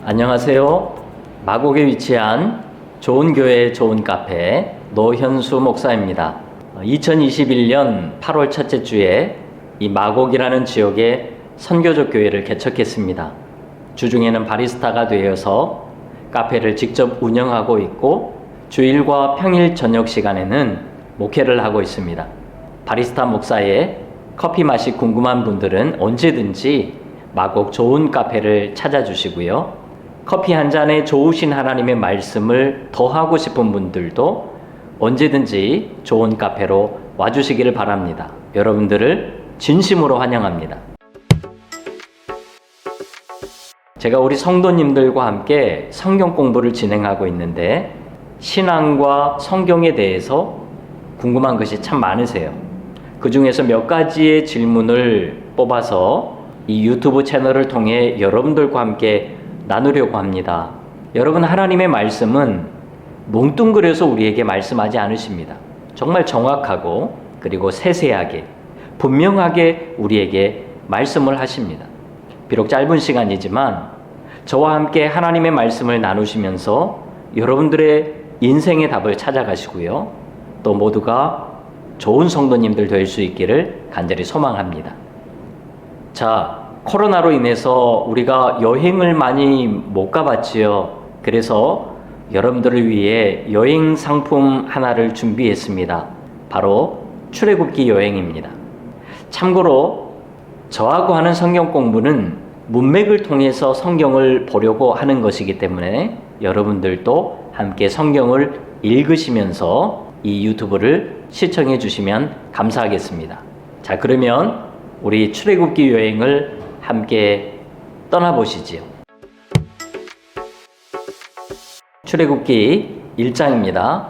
안녕하세요. 마곡에 위치한 좋은 교회 좋은 카페 노현수 목사입니다. 2021년 8월 첫째 주에 이 마곡이라는 지역에 선교적 교회를 개척했습니다. 주중에는 바리스타가 되어서 카페를 직접 운영하고 있고 주일과 평일 저녁 시간에는 목회를 하고 있습니다. 바리스타 목사의 커피 맛이 궁금한 분들은 언제든지 마곡 좋은 카페를 찾아주시고요. 커피 한 잔에 좋으신 하나님의 말씀을 더하고 싶은 분들도 언제든지 좋은 카페로 와주시기를 바랍니다. 여러분들을 진심으로 환영합니다. 제가 우리 성도님들과 함께 성경 공부를 진행하고 있는데 신앙과 성경에 대해서 궁금한 것이 참 많으세요. 그 중에서 몇 가지의 질문을 뽑아서 이 유튜브 채널을 통해 여러분들과 함께 나누려고 합니다. 여러분, 하나님의 말씀은 뭉뚱그려서 우리에게 말씀하지 않으십니다. 정말 정확하고 그리고 세세하게 분명하게 우리에게 말씀을 하십니다. 비록 짧은 시간이지만 저와 함께 하나님의 말씀을 나누시면서 여러분들의 인생의 답을 찾아가시고요. 또 모두가 좋은 성도님들 될 수 있기를 간절히 소망합니다. 자, 코로나로 인해서 우리가 여행을 많이 못 가봤지요. 그래서 여러분들을 위해 여행 상품 하나를 준비했습니다. 바로 출애굽기 여행입니다. 참고로 저하고 하는 성경 공부는 문맥을 통해서 성경을 보려고 하는 것이기 때문에 여러분들도 함께 성경을 읽으시면서 이 유튜브를 시청해 주시면 감사하겠습니다. 자, 그러면 우리 출애굽기 여행을 함께 떠나보시지요. 출애굽기 1장입니다.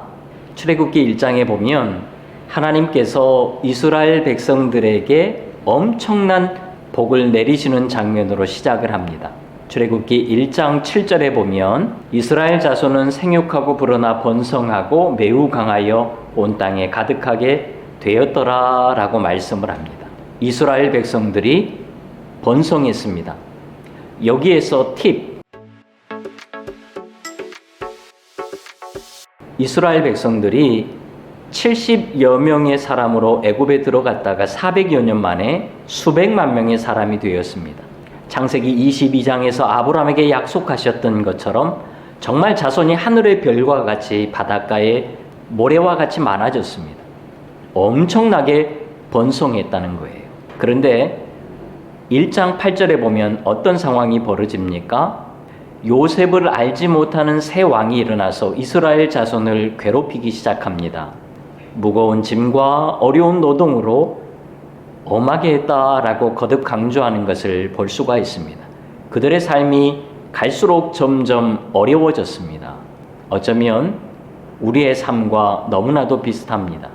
출애굽기 1장에 보면 하나님께서 이스라엘 백성들에게 엄청난 복을 내리시는 장면으로 시작을 합니다. 출애굽기 1장 7절에 보면 이스라엘 자손은 생육하고 불어나 번성하고 매우 강하여 온 땅에 가득하게 되었더라 라고 말씀을 합니다. 이스라엘 백성들이 번성했습니다. 여기에서 팁. 이스라엘 백성들이 70여 명의 사람으로 애굽에 들어갔다가 400여 년 만에 수백만 명의 사람이 되었습니다. 창세기 22장에서 아브라함에게 약속하셨던 것처럼 정말 자손이 하늘의 별과 같이 바닷가의 모래와 같이 많아졌습니다. 엄청나게 번성했다는 거예요. 그런데 1장 8절에 보면 어떤 상황이 벌어집니까? 요셉을 알지 못하는 새 왕이 일어나서 이스라엘 자손을 괴롭히기 시작합니다. 무거운 짐과 어려운 노동으로 엄하게 했다라고 거듭 강조하는 것을 볼 수가 있습니다. 그들의 삶이 갈수록 점점 어려워졌습니다. 어쩌면 우리의 삶과 너무나도 비슷합니다.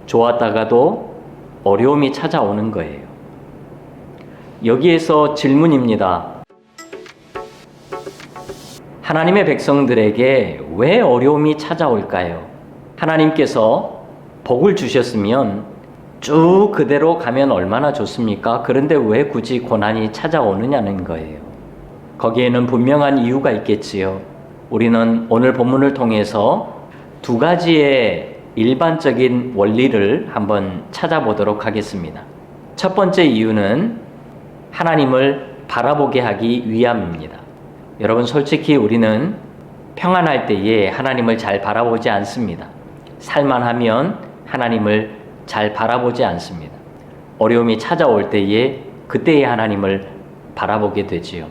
좋았다가도 어려움이 찾아오는 거예요. 여기에서 질문입니다. 하나님의 백성들에게 왜 어려움이 찾아올까요? 하나님께서 복을 주셨으면 쭉 그대로 가면 얼마나 좋습니까? 그런데 왜 굳이 고난이 찾아오느냐는 거예요. 거기에는 분명한 이유가 있겠지요. 우리는 오늘 본문을 통해서 두 가지의 일반적인 원리를 한번 찾아보도록 하겠습니다. 첫 번째 이유는 하나님을 바라보게 하기 위함입니다. 여러분, 솔직히 우리는 평안할 때에 하나님을 잘 바라보지 않습니다. 살만하면 하나님을 잘 바라보지 않습니다. 어려움이 찾아올 때에 그때의 하나님을 바라보게 되지요.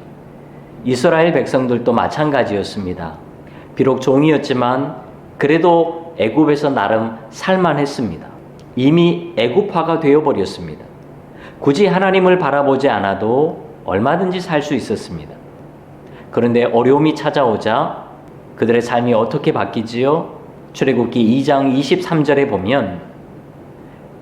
이스라엘 백성들도 마찬가지였습니다. 비록 종이었지만 그래도 애굽에서 나름 살만했습니다. 이미 애굽화가 되어버렸습니다. 굳이 하나님을 바라보지 않아도 얼마든지 살 수 있었습니다. 그런데 어려움이 찾아오자 그들의 삶이 어떻게 바뀌지요? 출애굽기 2장 23절에 보면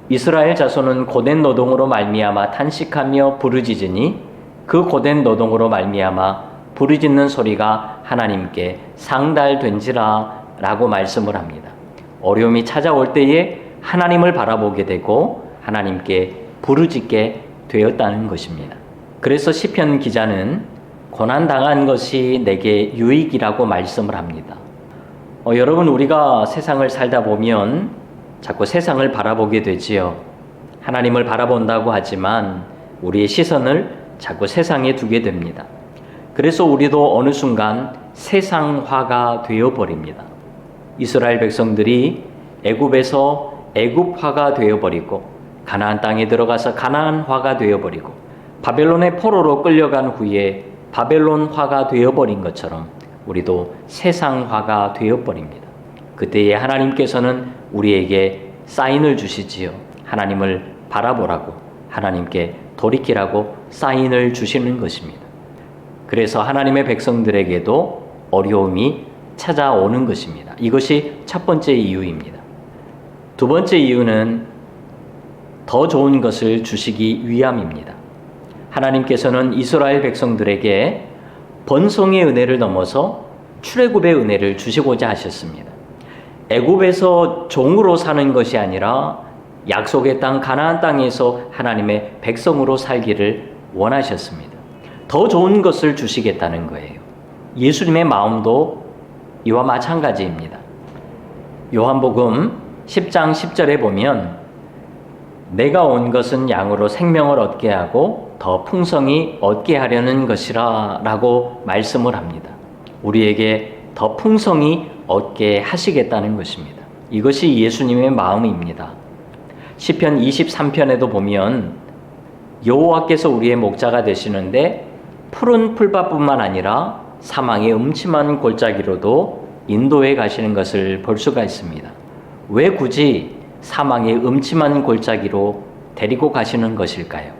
이스라엘 자손은 고된 노동으로 말미암아 탄식하며 부르짖으니 그 고된 노동으로 말미암아 부르짖는 소리가 하나님께 상달된지라 라고 말씀을 합니다. 어려움이 찾아올 때에 하나님을 바라보게 되고 하나님께 부르짖게 되었다는 것입니다. 그래서 시편 기자는 고난당한 것이 내게 유익이라고 말씀을 합니다. 여러분, 우리가 세상을 살다 보면 자꾸 세상을 바라보게 되지요. 하나님을 바라본다고 하지만 우리의 시선을 자꾸 세상에 두게 됩니다. 그래서 우리도 어느 순간 세상화가 되어버립니다. 이스라엘 백성들이 애굽에서 애굽화가 되어버리고 가나안 땅에 들어가서 가나안화가 되어버리고 바벨론의 포로로 끌려간 후에 바벨론화가 되어버린 것처럼 우리도 세상화가 되어버립니다. 그때에 하나님께서는 우리에게 사인을 주시지요. 하나님을 바라보라고, 하나님께 돌이키라고 사인을 주시는 것입니다. 그래서 하나님의 백성들에게도 어려움이 찾아오는 것입니다. 이것이 첫 번째 이유입니다. 두 번째 이유는 더 좋은 것을 주시기 위함입니다. 하나님께서는 이스라엘 백성들에게 번성의 은혜를 넘어서 출애굽의 은혜를 주시고자 하셨습니다. 애굽에서 종으로 사는 것이 아니라 약속의 땅 가나안 땅에서 하나님의 백성으로 살기를 원하셨습니다. 더 좋은 것을 주시겠다는 거예요. 예수님의 마음도 이와 마찬가지입니다. 요한복음 10장 10절에 보면 내가 온 것은 양으로 생명을 얻게 하고 더 풍성히 얻게 하려는 것이라 라고 말씀을 합니다. 우리에게 더 풍성히 얻게 하시겠다는 것입니다. 이것이 예수님의 마음입니다. 시편 23편에도 보면 여호와께서 우리의 목자가 되시는데 푸른 풀밭뿐만 아니라 사망의 음침한 골짜기로도 인도해 가시는 것을 볼 수가 있습니다. 왜 굳이 사망의 음침한 골짜기로 데리고 가시는 것일까요?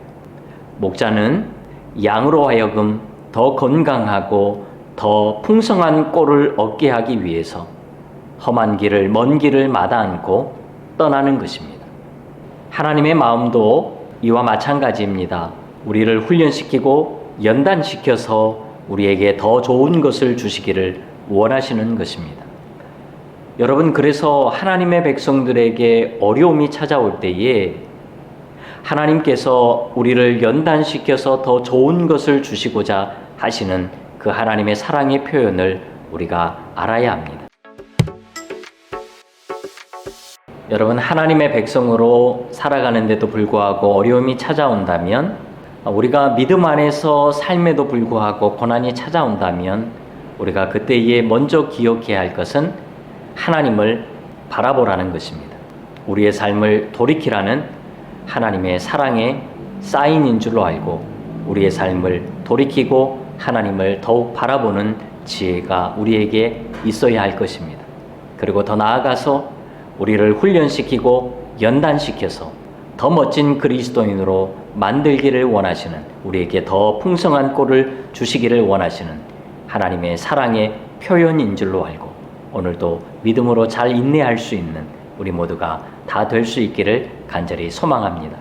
목자는 양으로 하여금 더 건강하고 더 풍성한 꼴을 얻게 하기 위해서 험한 길을, 먼 길을 마다 않고 떠나는 것입니다. 하나님의 마음도 이와 마찬가지입니다. 우리를 훈련시키고 연단시켜서 우리에게 더 좋은 것을 주시기를 원하시는 것입니다. 여러분, 그래서 하나님의 백성들에게 어려움이 찾아올 때에 하나님께서 우리를 연단시켜서 더 좋은 것을 주시고자 하시는 그 하나님의 사랑의 표현을 우리가 알아야 합니다. 여러분, 하나님의 백성으로 살아가는데도 불구하고 어려움이 찾아온다면, 우리가 믿음 안에서 삶에도 불구하고 고난이 찾아온다면 우리가 그때에 먼저 기억해야 할 것은 하나님을 바라보라는 것입니다. 우리의 삶을 돌이키라는 하나님의 사랑의 사인인 줄로 알고 우리의 삶을 돌이키고 하나님을 더욱 바라보는 지혜가 우리에게 있어야 할 것입니다. 그리고 더 나아가서 우리를 훈련시키고 연단시켜서 더 멋진 그리스도인으로 만들기를 원하시는, 우리에게 더 풍성한 꼴을 주시기를 원하시는 하나님의 사랑의 표현인 줄로 알고 오늘도 믿음으로 잘 인내할 수 있는 우리 모두가 다 될 수 있기를 간절히 소망합니다.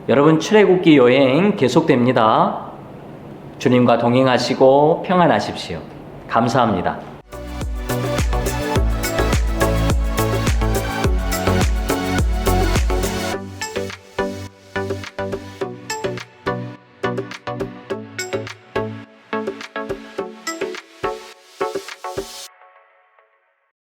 여러분, 출애굽기 여행 계속됩니다. 주님과 동행하시고 평안하십시오. 감사합니다.